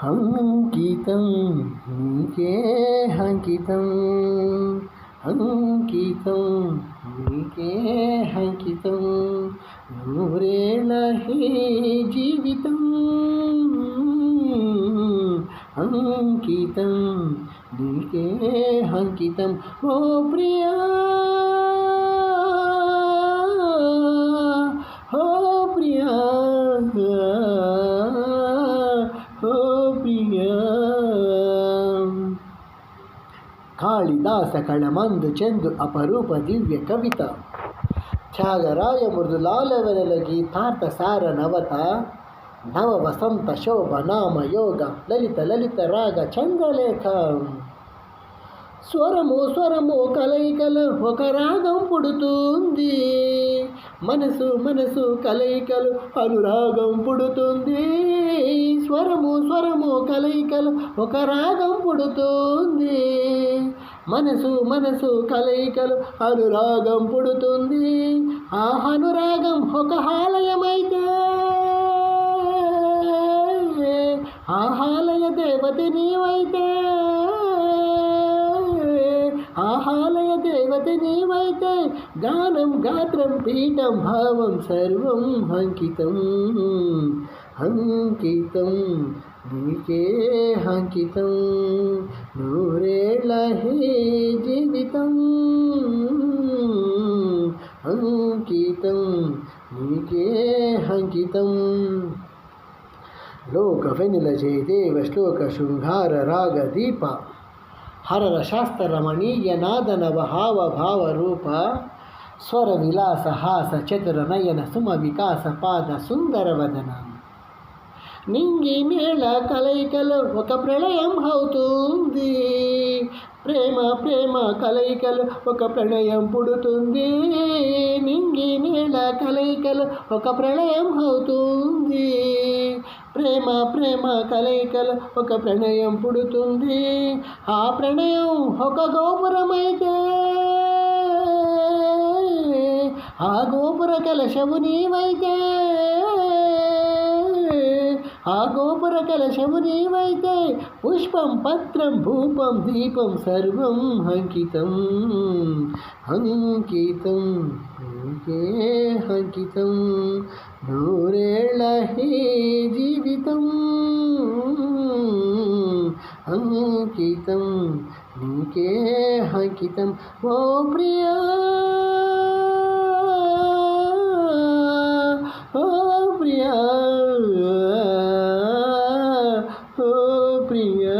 అంకితం నీకే అంకితం, అంకితం నీకే అంకితం, నూరేళ్ళ హే జీవితం అంకితం నీకే అంకితం. ఓ ప్రియా, ఓ ప్రియా, ఓ ప్రియా. కాళిదాస కళమందు చెందు అపరూప దివ్య కవిత, త్యాగరాయ మృదులాలవెనల గీతార్థ సార నవత, నవ వసంత శోభ నామ యోగ లలిత లలిత రాగ చంద్రలేఖ. స్వరము స్వరము కలయికలు ఒక రాగం పుడుతుంది, మనసు మనసు కలయికలు అనురాగం పుడుతుంది. స్వరము స్వరము కలయికలు ఒక రాగం పుడుతుంది, మనసు మనసు కలయికలు అనురాగం పుడుతుంది. ఆ అనురాగం ఒక ఆలయమైతే ఆ ఆలయ దేవత నీవైతే, ఆహాలయ దేవత నీవైతే, గానం గాత్రం పీఠం భావం సర్వం అంకితం, అంకితం నీకే అంకితం, నూరేళ్ళ హే జీవితం అంకితం నీకే అంకితం. లోక వెనుల జయదేవ శ్లోక శృంగార రాగ దీప, హరర శాస్త్ర రమణీయ నాద నవ హావ భావ రూప, స్వర విలాస హాస చతుర నయన సుమ వికాస పాద సుందర వదన. నింగి నేల కలయికలు ఒక ప్రళయం అవుతుంది, ప్రేమ ప్రేమ కలయికలు ఒక ప్రళయం పుడుతుంది. నింగి నేల కలయికలు ఒక ప్రళయం అవుతుంది, ప్రేమ ప్రేమ కలయికలు ఒక ప్రణయం పుడుతుంది. ఆ ప్రణయం ఒక గోపురమైతే, ఆ గోపుర కలశము నీవైతే, ఆ గోపుర కలశము నీవైతే, పుష్పం పత్రం భూపం దీపం సర్వం అంకితం, అంకితం నీకే అంకితం, నూరేళ్ళ హే జీవితం అంకితం నీకే అంకితం. ఓ ప్రియా, ఓ ప్రియా, ఓ ప్రియా.